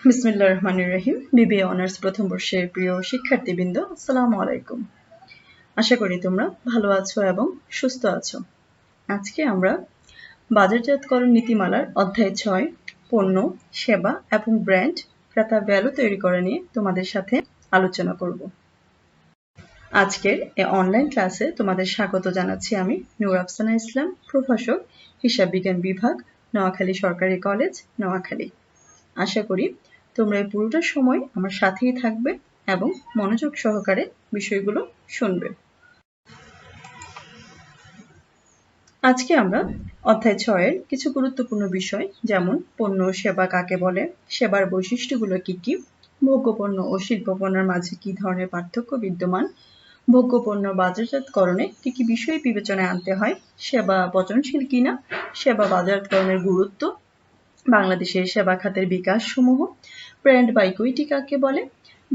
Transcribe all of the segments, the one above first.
বিসমিল্লাহির রহমানির রহিম। BBA honours প্রথম বর্ষের প্রিয় শিক্ষার্থীবৃন্দ, আসসালামু আলাইকুম। আশা করি তোমরা ভালো আছো এবং সুস্থ আছো। আজকে আমরা বাজারজাতকরণ নীতিমালার অধ্যায় 6 পণ্য, সেবা এবং ব্র্যান্ড ক্রেতা ভ্যালু তৈরি করা নিয়ে তোমাদের সাথে আলোচনা করব। আজকের এই অনলাইন ক্লাসে তোমাদের স্বাগত জানাচ্ছি আমি নূর আফসানা ইসলাম, প্রভাষক, হিসাব বিজ্ঞান বিভাগ, নোয়াখালী সরকারি কলেজ, নোয়াখালী। আশা করি তোমরা এই পুরোটা সময় আমার সাথেই থাকবে এবং মনোযোগ সহকারে বিষয়গুলো শুনবে। আজকে আমরা অধ্যায় 6-এর কিছু গুরুত্বপূর্ণ বিষয় যেমন পণ্য সেবা কাকে বলে, সেবার বৈশিষ্ট্যগুলো কি কি, ভোগ্যপণ্য ও শিল্পপণ্যের মাঝে কি ধরনের পার্থক্য বিদ্যমান, ভোগ্যপণ্য বাজারজাতকরণে কি কি বিষয় বিবেচনায় আনতে হয়, সেবা পচনশীল কিনা, সেবা বাজারজাতকরণের গুরুত্ব, বাংলাদেশের সেবা খাতের বিকাশ সমূহ, ব্র্যান্ড বা ইকুইটি কাকে বলে,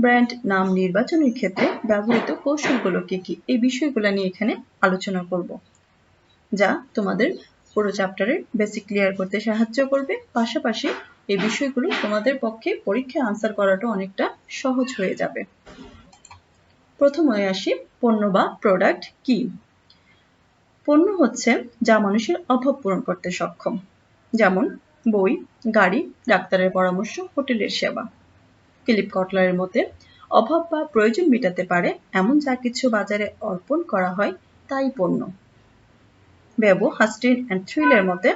ব্র্যান্ড নাম নির্বাচনের ক্ষেত্রে ব্যবহৃত কৌশলগুলো কি কি, এই বিষয়গুলো নিয়ে এখানে আলোচনা করব, যা তোমাদের পুরো চ্যাপ্টারের বেসিক ক্লিয়ার করতে সাহায্য করবে। পাশাপাশি এই বিষয়গুলো তোমাদের পক্ষে পরীক্ষায় আনসার করাটা অনেকটা সহজ হয়ে যাবে। প্রথমে আসি পণ্য বা প্রোডাক্ট কি। পণ্য হচ্ছে যা মানুষের অভাব পূরণ করতে সক্ষম, যেমন বই, গাড়ি, ডাক্তারের পরামর্শ, হোটেলের সেবা। ফিলিপ কটলারের মতে অভাব বা প্রয়োজন মেটাতে পারে এমন যা কিছু বাজারে অর্পণ করা হয় তাই পণ্য। বেবো, হাস্টিন অ্যান্ড থ্রিলের মতে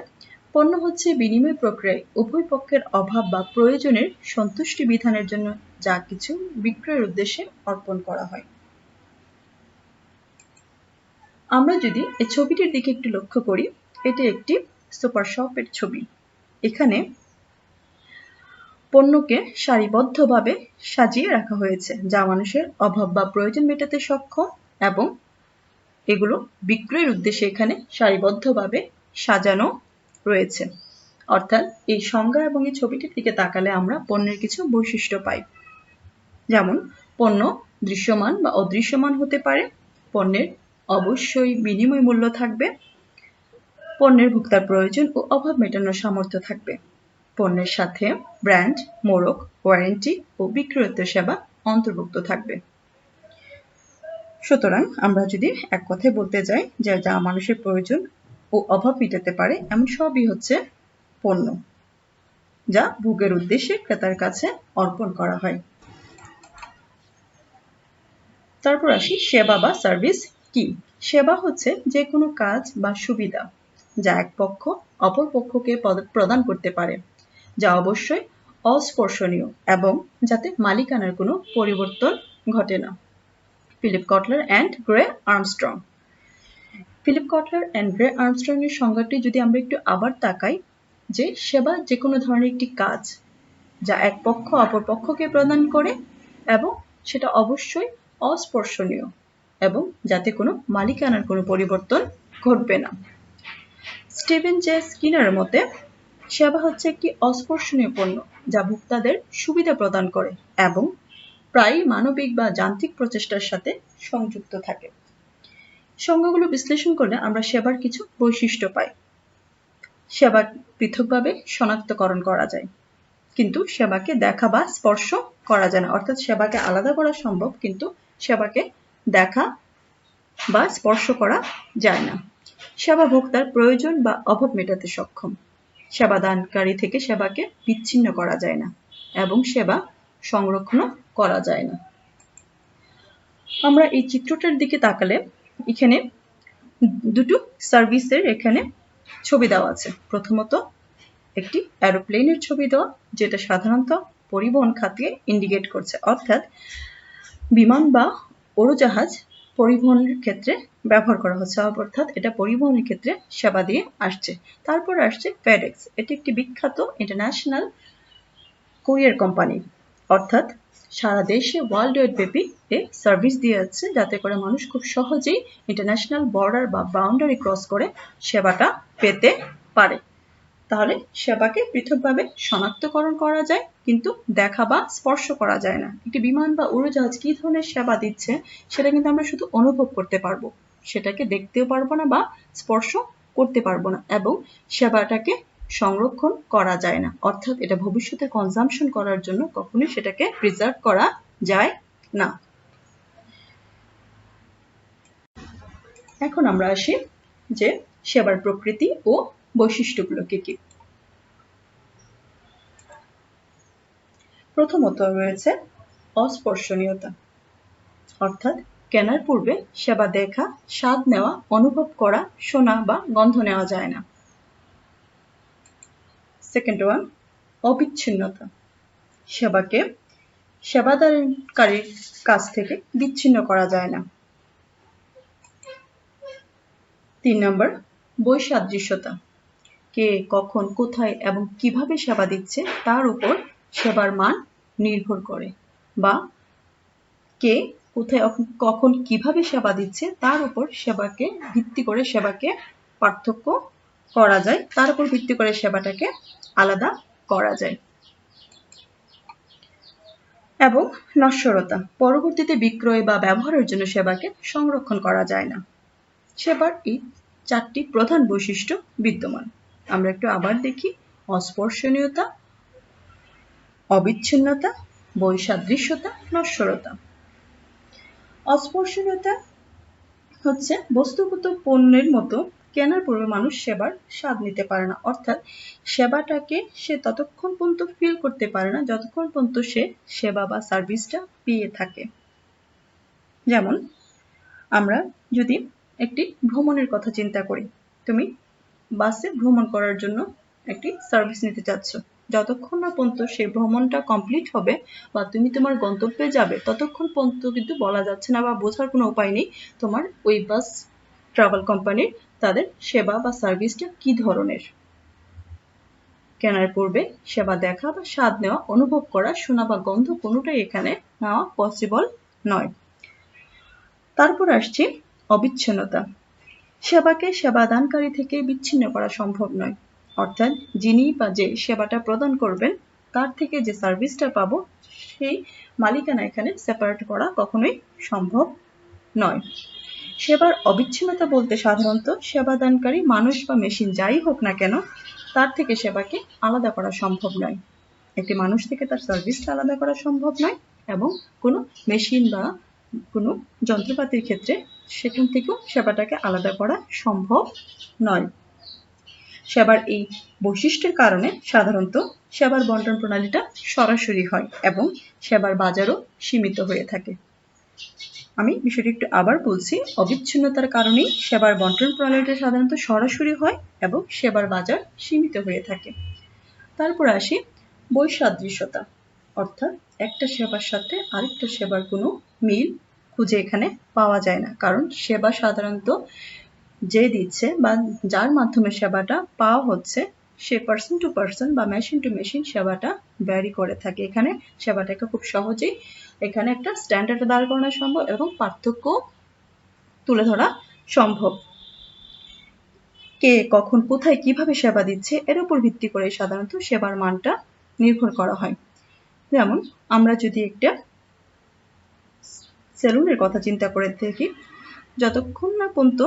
পণ্য হচ্ছে বিনিময় প্রক্রিয়ায় উভয় পক্ষের অভাব বা প্রয়োজনের সন্তুষ্টি বিধানের জন্য যা কিছু বিক্রয়ের উদ্দেশ্যে অর্পণ করা হয়। আমরা যদি এই ছবিটির দিকে একটু লক্ষ্য করি, এটি একটি সুপার শপের ছবি। এখানে পণ্যকে সারিবদ্ধভাবে সাজিয়ে রাখা হয়েছে যা মানুষের অভাব বা প্রয়োজন মেটাতে সক্ষম এবং এগুলো বিক্রয়ের উদ্দেশ্যে এখানে সারিবদ্ধভাবে সাজানো রয়েছে। অর্থাৎ এই সংজ্ঞা এবং এই ছবিটির দিকে তাকালে আমরা পণ্যের কিছু বৈশিষ্ট্য পাই। যেমন পণ্য দৃশ্যমান বা অদৃশ্যমান হতে পারে, পণ্যের অবশ্যই বিনিময় মূল্য থাকবে, পণ্যের ভোক্তার প্রয়োজন ও অভাব মেটানোর সামর্থ্য থাকবে, পণ্যের সাথে ব্র্যান্ড, মোড়ক, ওয়ারেন্টি ও বিক্রয়োত্তর সেবা অন্তর্ভুক্ত থাকবে। সুতরাং আমরা যদি এক কথায় বলতে যাই যে যা মানুষের প্রয়োজন ও অভাব মেটাতে পারে এমন সবই হচ্ছে পণ্য, যা ভোগের উদ্দেশ্যে ক্রেতার কাছে অর্পণ করা হয়। তারপর আসি সেবা বা সার্ভিস কি। সেবা হচ্ছে যে কোনো কাজ বা সুবিধা যা এক পক্ষ অপর পক্ষকে প্রদান করতে পারে, যা অবশ্যই অস্পর্শনীয় এবং যাতে মালিকানার কোনো পরিবর্তন ঘটে না। Philip Kotler and Gary Armstrong. Philip Kotler and Gary Armstrong এর সংজ্ঞাটি যদি আমরা একটু আবার তাকাই, যে সেবা যে কোনো ধরনের একটি কাজ যা এক পক্ষ অপর পক্ষকে প্রদান করে এবং সেটা অবশ্যই অস্পর্শনীয় এবং যাতে কোনো মালিকানার কোনো পরিবর্তন ঘটবে না। স্টিভেন জে স্কিনারের মতে সেবা হচ্ছে একটি অস্পর্শনীয় পণ্য যা ভোক্তাদের সুবিধা প্রদান করে এবং প্রায়ই মানবিক বা যান্ত্রিক প্রচেষ্টার সাথে সংযুক্ত থাকে। সংজ্ঞাগুলো বিশ্লেষণ করলে আমরা সেবার কিছু বৈশিষ্ট্য পাই। সেবা পৃথকভাবে শনাক্তকরণ করা যায়, কিন্তু সেবাকে দেখা বা স্পর্শ করা যায় না। অর্থাৎ সেবাকে আলাদা করা সম্ভব, কিন্তু সেবাকে দেখা বা স্পর্শ করা যায় না। সেবা ভোক্তার প্রয়োজন বা অভাব মেটাতে সক্ষম। সেবা দানকারী থেকে সেবাকে বিচ্ছিন্ন করা যায় না এবং সেবা সংরক্ষণ করা যায় না। আমরা এই চিত্রটার দিকে তাকালে এখানে দুটো সার্ভিসের এখানে ছবি দেওয়া আছে। প্রথমত একটি এরোপ্লেনের ছবি দেওয়া, যেটা সাধারণত পরিবহন খাতে ইন্ডিকেট করছে, অর্থাৎ বিমান বা উড়োজাহাজ পরিবহনের ক্ষেত্রে ব্যবহার করা হচ্ছে, অর্থাৎ এটা পরিবহনের ক্ষেত্রে সেবা দিয়ে আসছে। তারপর আসছে ফেডেক্স, এটি একটি বিখ্যাত ইন্টারন্যাশনাল কুরিয়ার কোম্পানি, অর্থাৎ সারা দেশে ওয়ার্ল্ড ওয়াইড ব্যাপী সার্ভিস দিয়ে যাচ্ছে যাতে করে মানুষ খুব সহজেই ইন্টারন্যাশনাল বর্ডার বা বাউন্ডারি ক্রস করে সেবাটা পেতে পারে। তাহলে সেবাকে পৃথকভাবে শনাক্তকরণ করা যায়, কিন্তু দেখা বা স্পর্শ করা যায় না। একটি বিমান বা উড়োজাহাজ কি ধরনের সেবা দিচ্ছে সেটা কিন্তু আমরা শুধু অনুভব করতে পারবো, সেটাকে দেখতেও পারবো না বা স্পর্শ করতে পারবো না, এবং সেবাটাকে সংরক্ষণ করা যায় না, অর্থাৎ এটা ভবিষ্যতে কনজাম্পশন করার জন্য কখনোই সেটাকে প্রিজার্ভ করা যায় না। এখন আমরা আসি যে সেবার প্রকৃতি ও বৈশিষ্ট্যগুলো কি কি। প্রথমত রয়েছে অস্পর্শনীয়তা, অর্থাৎ কেনার পূর্বে সেবা দেখা, স্বাদ নেওয়া, অনুভব করা, শোনা বা গন্ধ নেওয়া যায় না। সেকেন্ড ওয়ান, অবিচ্ছিন্নতা, সেবাকে সেবাদানকারীর কাছ থেকে বিচ্ছিন্ন করা যায় না। 3 নম্বর, বৈসাদৃশ্যতা, কে কখন কোথায় এবং কিভাবে সেবা দিচ্ছে তার উপর সেবার মান নির্ভর করে, বা কে কোথায় কখন কিভাবে সেবা দিচ্ছে তার উপর সেবাকে ভিত্তি করে সেবাকে পার্থক্য করা যায়, তার উপর ভিত্তি করে সেবাটাকে আলাদা করা যায়। এবং নশ্বরতা, পরবর্তীতে বিক্রয় বা ব্যবহারের জন্য সেবাকে সংরক্ষণ করা যায় না। সেবার এই 4টি প্রধান বৈশিষ্ট্য বিদ্যমান। আমরা একটু আবার দেখি। অস্পর্শনীয়তা, অবিচ্ছিন্নতা, বৈসাদৃশ্যতা, নশ্বরতা। অস্পর্শনীয়তা হচ্ছে বস্তুগত পণ্যের মতো কেনার পূর্বে মানুষ সেবার স্বাদ নিতে পারে না, অর্থাৎ সেবাটাকে সে ততক্ষণ পর্যন্ত ফিল করতে পারে না যতক্ষণ পর্যন্ত সে সেবা বা সার্ভিসটা পেয়ে থাকে। যেমন আমরা যদি একটি ভ্রমণের কথা চিন্তা করি, তুমি বাসে ভ্রমণ করার জন্য একটি সার্ভিস নিতে চাচ্ছ, যতক্ষণ না পর্যন্ত সেই ভ্রমণটা কমপ্লিট হবে বা তুমি তোমার গন্তব্যে যাবে ততক্ষণ পর্যন্ত কিন্তু বলা যাচ্ছে না বা বোঝার কোনো উপায় নেই তোমার ওই বাস ট্রাভেল কোম্পানির তাদের সেবা বা সার্ভিসটা কি ধরনের। কেনার পূর্বে সেবা দেখা বা স্বাদ নেওয়া, অনুভব করা, শোনা বা গন্ধ কোনোটাই এখানে নেওয়া পসিবল নয়। তারপর আসছি অবিচ্ছিন্নতা, সেবাকে সেবাদানকারী থেকে বিচ্ছিন্ন করা সম্ভব নয়, অর্থাৎ যিনি বা যে সেবাটা প্রদান করবেন তার থেকে যে সার্ভিসটা পাবো সেই মালিকানা এখানে সেপারেট করা কখনোই সম্ভব নয়। সেবার অবিচ্ছিন্নতা বলতে সাধারণত সেবাদানকারী মানুষ বা মেশিন যাই হোক না কেন তার থেকে সেবাকে আলাদা করা সম্ভব নয়। একটি মানুষ থেকে তার সার্ভিসটা আলাদা করা সম্ভব নয়, এবং কোনো মেশিন বা কোনো যন্ত্রপাতির ক্ষেত্রে সেখান থেকেও সেবাটাকে আলাদা করা সম্ভব নয়। সেবার এই বৈশিষ্ট্যের কারণে সাধারণত সেবার বন্টন প্রণালীটা সরাসরি হয় এবং সেবার বাজারও সীমিত হয়ে থাকে। আমি বিষয়টি একটু আবার বলছি। অবিচ্ছিন্নতার কারণেই সেবার বন্টন প্রণালীটা সাধারণত সরাসরি হয় এবং সেবার বাজার সীমিত হয়ে থাকে। তারপর আসি বৈসাদৃশ্যতা, অর্থাৎ একটা সেবার সাথে আরেকটা সেবার কোনো মিল খুঁজে এখানে পাওয়া যায় না, কারণ সেবা সাধারণত যে দিচ্ছে বা যার মাধ্যমে সেবাটা পাওয়া হচ্ছে সে পার্সন টু পার্সন বা মেশিন টু মেশিন সেবাটা ভ্যারি করে থাকে। এখানে সেবাটাকে খুব সহজেই এখানে একটা স্ট্যান্ডার্ড দাঁড় করানো সম্ভব এবং পার্থক্য তুলে ধরা সম্ভব। কে কখন কোথায় কিভাবে সেবা দিচ্ছে এর উপর ভিত্তি করে সাধারণত সেবার মানটা নির্ভর করা হয়। যেমন আমরা যদি একটা সেলুনের কথা চিন্তা করে থাকি, যতক্ষণ না পর্যন্ত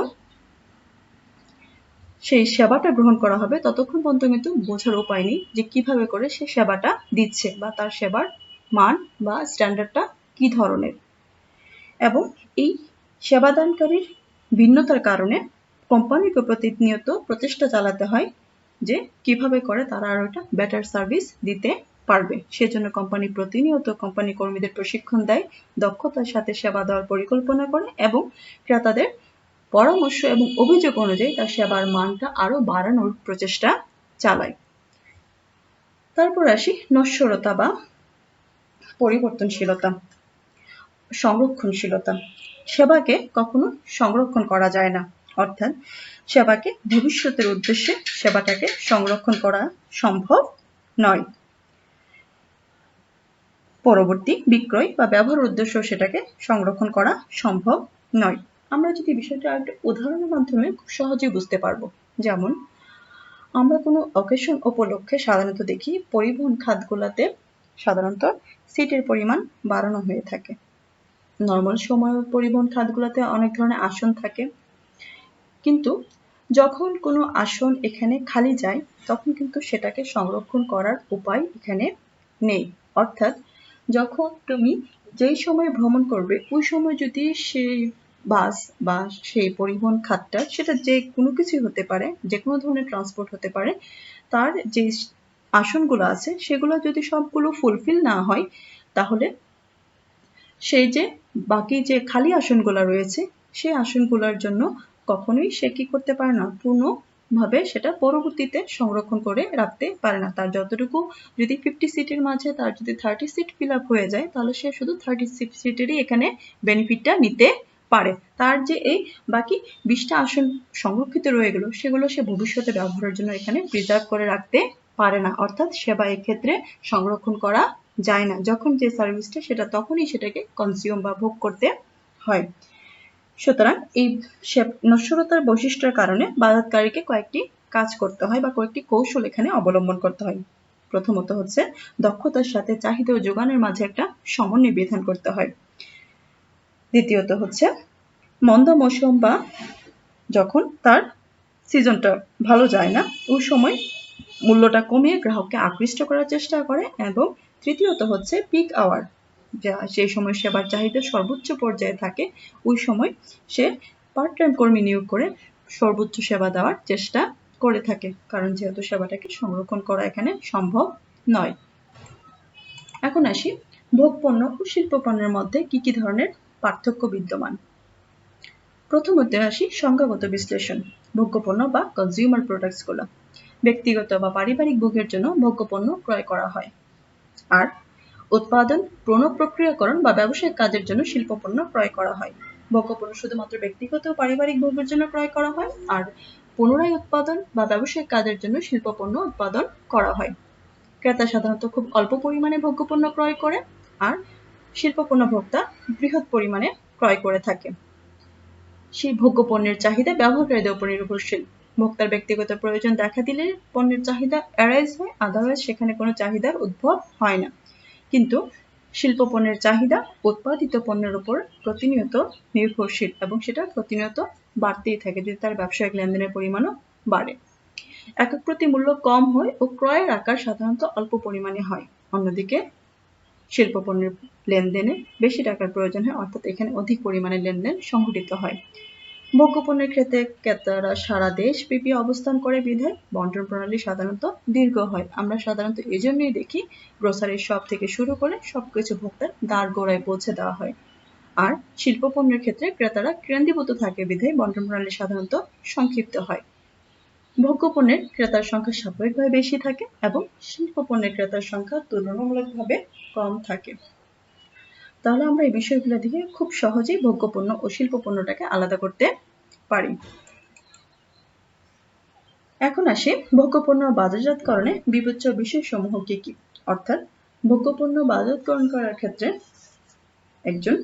সেই সেবাটা গ্রহণ করা হবে ততক্ষণ পর্যন্ত কিন্তু বোঝার উপায় নেই যে কিভাবে করে সে সেবাটা দিচ্ছে বা তার সেবার মান বা স্ট্যান্ডার্ডটা কি ধরনের। এবং এই সেবাদানকারীর ভিন্নতার কারণে কোম্পানিকে প্রতিনিয়ত প্রচেষ্টা চালাতে হয় যে কিভাবে করে তারা আরো একটা বেটার সার্ভিস দিতে পারবে। সেজন্য কোম্পানি প্রতিনিয়ত কোম্পানি কর্মীদের প্রশিক্ষণ দেয়, দক্ষতার সাথে সেবা দেওয়ার পরিকল্পনা করে এবং ক্রেতাদের পরামর্শ এবং অভিযোগ অনুযায়ী তার সেবার মানটা আরো বাড়ানোর প্রচেষ্টা চালায়। তারপর আসি নশ্বরতা বা পরিবর্তনশীলতা, সংরক্ষণশীলতা। সেবাকে কখনো সংরক্ষণ করা যায় না, অর্থাৎ সেবাকে ভবিষ্যতের উদ্দেশ্যে সেবাটাকে সংরক্ষণ করা সম্ভব নয়। পরবর্তী বিক্রয় বা ব্যবহার উদ্দেশ্য সেটাকে সংরক্ষণ করা সম্ভব নয়। আমরা যদি বিষয়টা একটা উদাহরণের মাধ্যমে খুব সহজেই বুঝতে পারবো। যেমন আমরা কোনো অকেশন উপলক্ষে সাধারণত দেখি পরিবহন খাতগুলোতে সাধারণত সিটের পরিমাণ বাড়ানো হয়ে থাকে। নর্মাল সময় পরিবহন খাতগুলোতে অনেক ধরনের আসন থাকে, কিন্তু যখন কোনো আসন এখানে খালি যায় তখন কিন্তু সেটাকে সংরক্ষণ করার উপায় এখানে নেই। অর্থাৎ যখন তুমি যেই সময় ভ্রমণ করবে ওই সময় যদি সেই বাস বা সেই পরিবহন খাতটা সেটা যে কোনো কিছুই হতে পারে, যে কোনো ধরনের ট্রান্সপোর্ট হতে পারে, তার যে আসনগুলো আছে সেগুলো যদি সবগুলো ফুলফিল না হয় তাহলে সেই যে বাকি যে খালি আসনগুলো রয়েছে সেই আসনগুলোর জন্য কখনোই সে কি করতে পারে না, পূর্ণভাবে সেটা পরবর্তীতে সংরক্ষণ করে রাখতে পারে না। তার যতটুকু যদি 50 সিটের মাঝে তার যদি 30 সিট ফিল আপ হয়ে যায় তাহলে সে শুধু 30 সিটেরই এখানে বেনিফিটটা নিতে পারে। তার যে এই বাকি 20টা আসন সংরক্ষিত রয়ে গেল সেগুলো সে ভবিষ্যতে ব্যবহারের জন্য এখানে প্রিজার্ভ করে রাখতে পারে না। অর্থাৎ সেবা এক্ষেত্রে সংরক্ষণ করা যায় না। যখন যে সার্ভিসটা সেটা তখনই সেটাকে কনজিউম বা ভোগ করতে হয়। সুতরাং এই নশ্বরতার বৈশিষ্ট্যের কারণে বাজারকারীকে কয়েকটি কাজ করতে হয় বা কয়েকটি কৌশল এখানে অবলম্বন করতে হয়। প্রথমত হচ্ছে দক্ষতার সাথে চাহিদা ও যোগানের মাঝে একটা সমন্বয় বিধান করতে হয়। দ্বিতীয়ত হচ্ছে মন্দ মৌসুম বা যখন তার সিজনটা ভালো যায় না ওই সময় মূল্যটা কমিয়ে গ্রাহককে আকৃষ্ট করার চেষ্টা করে। এবং তৃতীয়ত হচ্ছে পিক আওয়ার, যা সেই সময় সেবার চাহিদা সর্বোচ্চ পর্যায়ে থাকে ওই সময় সে পার্ট টাইম কর্মী নিয়োগ করে সর্বোচ্চ সেবা দেওয়ার চেষ্টা করে থাকে, কারণ যেহেতু সেবাটাকে সংরক্ষণ করা এখানে সম্ভব নয়। এখন আসি ভোগপণ্য ও শিল্প পণ্যের মধ্যে কি কি ধরনের পার্থক্য বিদ্যমান। প্রথমত আসি সংজ্ঞাগত বিশ্লেষণ। ভোগ্যপণ্য বা কনজিউমার প্রোডাক্টস গুলো ব্যক্তিগত বা পারিবারিক ভোগের জন্য ভোগ্যপণ্য ক্রয় করা হয়, আর উৎপাদন, পুনঃপ্রক্রিয়াকরণ বা ব্যবসায়িক কাজের জন্য শিল্পপণ্য ক্রয় করা হয়। ভোগ্যপণ্য শুধুমাত্র ব্যক্তিগত ও পারিবারিক ভোগের জন্য ক্রয় করা হয়, আর পুনরায় উৎপাদন বা ব্যবসায়িক কাজের জন্য শিল্পপণ্য উৎপাদন করা হয়। ক্রেতা সাধারণত খুব অল্প পরিমাণে ভোগ্যপণ্য ক্রয় করে, আর শিল্পপণ্য ভোক্তা বৃহৎ পরিমাণে ক্রয় করে থাকে। সেই ভোগ্যপণ্যের চাহিদা ব্যবহারকারীদের উপর নির্ভরশীল। ভোক্তার ব্যক্তিগত প্রয়োজন দেখা দিলে পণ্যের চাহিদা অ্যারাইজ হয়, আদারওয়াইজ সেখানে কোনো চাহিদার উদ্ভব হয় না। কিন্তু শিল্প পণ্যের চাহিদা উৎপাদিত পণ্যের উপর প্রতিনিয়ত নির্ভরশীল এবং সেটা প্রতিনিয়ত বাড়তেই থাকে যদি তার ব্যবসায়িক লেনদেনের পরিমাণও বাড়ে। একক প্রতি মূল্য কম হয় ও ক্রয়ের আকার সাধারণত অল্প পরিমাণে হয়। অন্যদিকে শিল্প পণ্যের লেনদেনে বেশি টাকার প্রয়োজন হয়, অর্থাৎ এখানে অধিক পরিমাণে লেনদেন সংঘটিত হয়। ভোগ্যপণ্যের ক্ষেত্রে ক্রেতারা সারা দেশব্যাপী অবস্থান করে বিধায় বন্টন প্রণালী সাধারণত দীর্ঘ হয়। আমরা সাধারণত এজন্যই দেখি গ্রোসারি শপ থেকে শুরু করে সবকিছু ভোক্তার দ্বারগোড়ায় পৌঁছে দেওয়া হয়। আর শিল্প পণ্যের ক্ষেত্রে ক্রেতারা কেন্দ্রীভূত থাকে বিধায় বন্টন প্রণালী সাধারণত সংক্ষিপ্ত হয়। ভোগ্যপণ্যের ক্রেতার সংখ্যা স্বাভাবিকভাবে বেশি থাকে এবং শিল্প পণ্যের ক্রেতার সংখ্যা তুলনামূলকভাবে কম থাকে। তাহলে আমরা এই বিষয়গুলো থেকে খুব সহজেই ভোগ্যপণ্য ও শিল্প পণ্যটাকে আলাদা করতে পারি। এখন আসি ভোগ্যপণ্য বাজারজাতকরণে বিবেচ্য বিষয়সমূহ কি কি। অর্থাৎ ভোগ্যপণ্য বাজারজাতকরণ করার ক্ষেত্রে একজন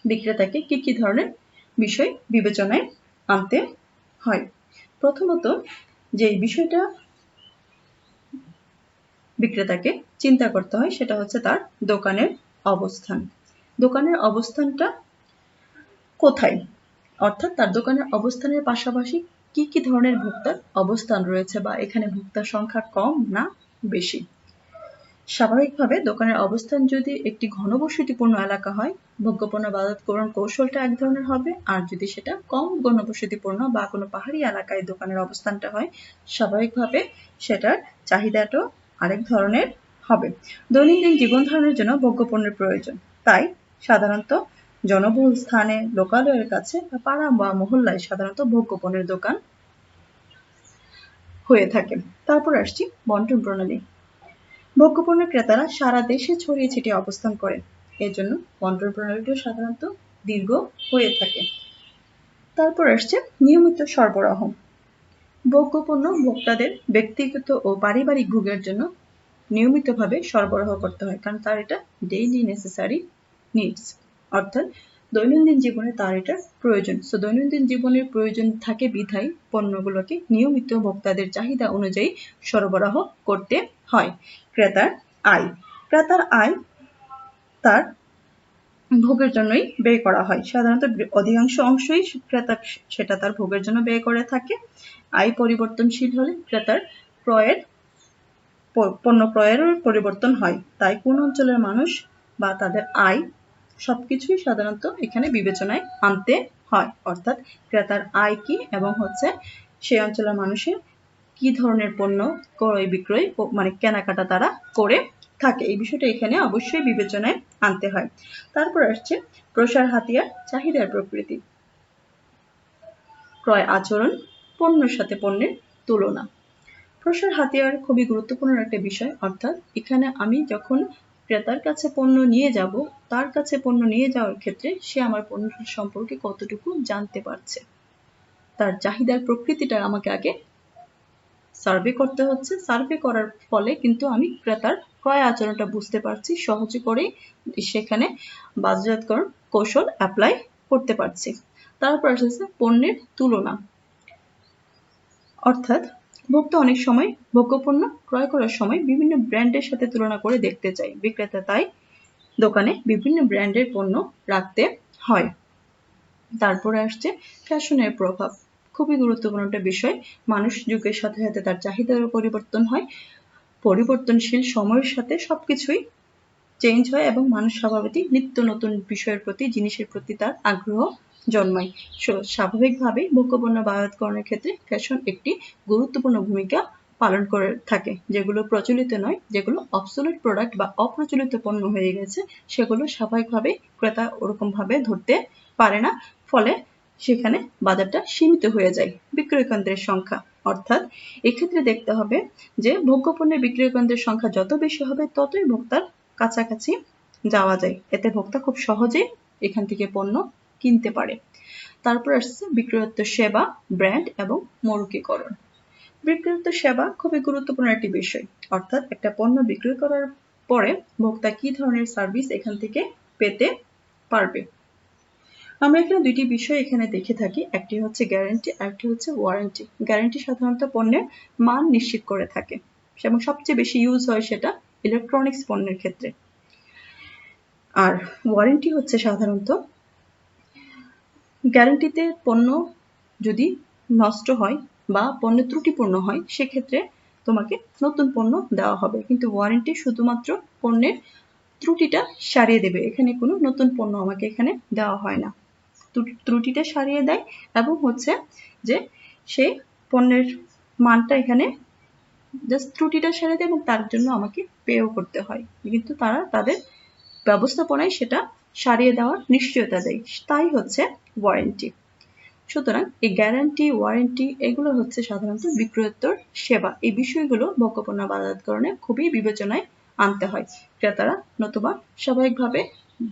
বিক্রেতাকে কি কি ধরনের বিষয় বিবেচনায় আনতে হয়। প্রথমত যে বিষয়টা বিক্রেতাকে চিন্তা করতে হয় সেটা হচ্ছে তার দোকানের অবস্থান। দোকানের অবস্থানটা কোথায়, অর্থাৎ তার দোকানের অবস্থানের পাশাপাশি কি কি ধরনের ভোক্তার অবস্থান রয়েছে বা এখানে ভোক্তার সংখ্যা কম না বেশি। স্বাভাবিকভাবে দোকানের অবস্থান যদি একটি ঘনবসতিপূর্ণ এলাকা হয় ভোগ্যপণ্য বাজারজাতকরণ কৌশলটা এক ধরনের হবে, আর যদি সেটা কম ঘনবসতিপূর্ণ বা কোনো পাহাড়ি এলাকায় দোকানের অবস্থানটা হয় স্বাভাবিকভাবে সেটার চাহিদাটাও আরেক ধরনের হবে। দৈনন্দিন জীবন ধারণের জন্য ভোগ্যপণ্যের প্রয়োজন, তাই সাধারণত জনবহুল স্থানে লোকালয়ের কাছে বা পাড়া বা মহল্লায় সাধারণত ভোগ্যপণ্যের দোকান হয়ে থাকে। তারপর আসছি বন্টন প্রণালী। ভোগ্যপণ্যের ক্রেতারা সারা দেশে ছড়িয়ে ছিটিয়ে অবস্থান করে, এর জন্য বন্টন প্রণালীটা সাধারণত দীর্ঘ হয়ে থাকে। তারপর আসছে নিয়মিত সরবরাহ। ভোগ্যপণ্য ভোক্তাদের ব্যক্তিগত ও পারিবারিক ভোগের জন্য নিয়মিতভাবে সরবরাহ করতে হয়, কারণ তার এটা ডেইলি নেসেসারি নিডস, অর্থাৎ দৈনন্দিন জীবনে তার এটা প্রয়োজন। সো দৈনন্দিন জীবনের প্রয়োজন থাকে বিধায় পণ্যগুলোকে নিয়মিত ভোক্তাদের চাহিদা অনুযায়ী সরবরাহ করতে হয়। ক্রেতার আয়। ক্রেতার আয় তার ভোগের জন্যই ব্যয় করা হয়। সাধারণত অধিকাংশ অংশই ক্রেতা সেটা তার ভোগের জন্য ব্যয় করে থাকে। আয় পরিবর্তনশীল হলে ক্রেতার পণ্য ক্রয়েরও পরিবর্তন হয়। তাই কোন অঞ্চলের মানুষ বা তাদের আয় সবকিছুই সাধারণত এখানে বিবেচনায় আনতে হয়। অর্থাৎ ক্রেতার আয় কি এবং সেই অঞ্চলের মানুষের কি ধরনের পণ্য ক্রয় বিক্রয় মানে কেনাকাটা তারা করে থাকে, এই বিষয়টা এখানে অবশ্যই বিবেচনায় আনতে হয়। তারপর আসছে প্রসার হাতিয়ার, চাহিদার প্রকৃতি, ক্রয় আচরণ, পণ্যের সাথে পণ্যের তুলনা। প্রসার হাতিয়ার খুবই গুরুত্বপূর্ণ একটা বিষয়। অর্থাৎ এখানে আমি যখন ক্রেতার কাছে পণ্য নিয়ে যাব, তার কাছে পণ্য নিয়ে যাওয়ার ক্ষেত্রে সে আমার পণ্য সম্পর্কে কতটুকু জানতে পারছে, তার চাহিদার প্রকৃতিটা আমাকে আগে সার্ভে করতে হচ্ছে। সার্ভে করার ফলে কিন্তু আমি ক্রেতার ক্রয় আচরণটা বুঝতে পারছি, সহজে করে সেখানে বাজারজাতকরণ কৌশল অ্যাপ্লাই করতে পারছি। তারপর আসছে পণ্যের তুলনা। অর্থাৎ ভোক্তা অনেক সময় ভোগ্যপণ্য ক্রয় করার সময় বিভিন্ন ব্র্যান্ডের সাথে তুলনা করে দেখতে চায়। বিক্রেতা তাই দোকানে বিভিন্ন ব্র্যান্ডের পণ্য রাখতে হয়। তারপরে আসছে ফ্যাশনের প্রভাব, খুবই গুরুত্বপূর্ণ একটা বিষয়। মানুষ যুগের সাথে সাথে তার চাহিদারও পরিবর্তন হয়। পরিবর্তনশীল সময়ের সাথে সবকিছুই চেঞ্জ হয় এবং মানুষ স্বভাবতই নিত্য নতুন বিষয়ের প্রতি, জিনিসের প্রতি তার আগ্রহ জন্মায়। স্বাভাবিকভাবেই ভোগ্যপণ্য বাজারজাতকরণের ক্ষেত্রে ফ্যাশন একটি গুরুত্বপূর্ণ ভূমিকা পালন করে থাকে। যেগুলো প্রচলিত নয়, যেগুলো অবসোলিউট প্রোডাক্ট বা অপ্রচলিত পণ্য হয়ে গেছে, সেগুলো স্বাভাবিকভাবে ক্রেতা ওরকম ভাবে ধরতে পারে না, ফলে সেখানে বাজারটা সীমিত হয়ে যায়। বিক্রয় কেন্দ্রের সংখ্যা, অর্থাৎ এক্ষেত্রে দেখতে হবে যে ভোগ্যপণ্যের বিক্রয় কেন্দ্রের সংখ্যা যত বেশি হবে ততই ভোক্তার কাছাকাছি যাওয়া যায়, এতে ভোক্তা খুব সহজে এখান থেকে পণ্য কিনতে পারে। তারপর আসছে বিক্রয়োত্তর সেবা, ব্র্যান্ড এবং মৌখিকরণ। বিক্রয়োত্তর সেবা খুবই গুরুত্বপূর্ণ একটি বিষয়। অর্থাৎ একটা পণ্য বিক্রয় করার পরে ভোক্তা কি ধরনের সার্ভিস এখান থেকে পেতে পারবে। আমরা এখানে দুইটি বিষয় এখানে দেখে থাকি, একটি হচ্ছে গ্যারান্টি, আরেকটি হচ্ছে ওয়ারেন্টি। গ্যারান্টি সাধারণত পণ্যের মান নিশ্চিত করে থাকে এবং সবচেয়ে বেশি ইউজ হয় সেটা ইলেকট্রনিক্স পণ্যের ক্ষেত্রে। আর ওয়ারেন্টি হচ্ছে সাধারণত গ্যারান্টিতে পণ্য যদি নষ্ট হয় বা পণ্য ত্রুটিপূর্ণ হয়, সেক্ষেত্রে তোমাকে নতুন পণ্য দেওয়া হবে, কিন্তু ওয়ারেন্টি শুধুমাত্র পণ্যের ত্রুটিটা সারিয়ে দেবে। এখানে কোনো নতুন পণ্য আমাকে এখানে দেওয়া হয় না, ত্রুটিটা সারিয়ে দেয় এবং যে সেই পণ্যের মানটা এখানে জাস্ট ত্রুটিটা সারিয়ে দেয় এবং তার জন্য আমাকে পেও করতে হয়, কিন্তু তারা তাদের ব্যবস্থাপনায় সেটা সারিয়ে দেওয়ার নিশ্চয়তা দেয়, তাই হচ্ছে ওয়ারেন্টি। সুতরাং এই গ্যারান্টি, ওয়ারেন্টি এগুলো হচ্ছে সাধারণত বিক্রয়োত্তর সেবা। এই বিষয়গুলো ভোগ্যপণ্য বাজারজাতকরণে খুবই বিবেচনায় আনতে হয়। ক্রেতারা নতুবা স্বাভাবিকভাবে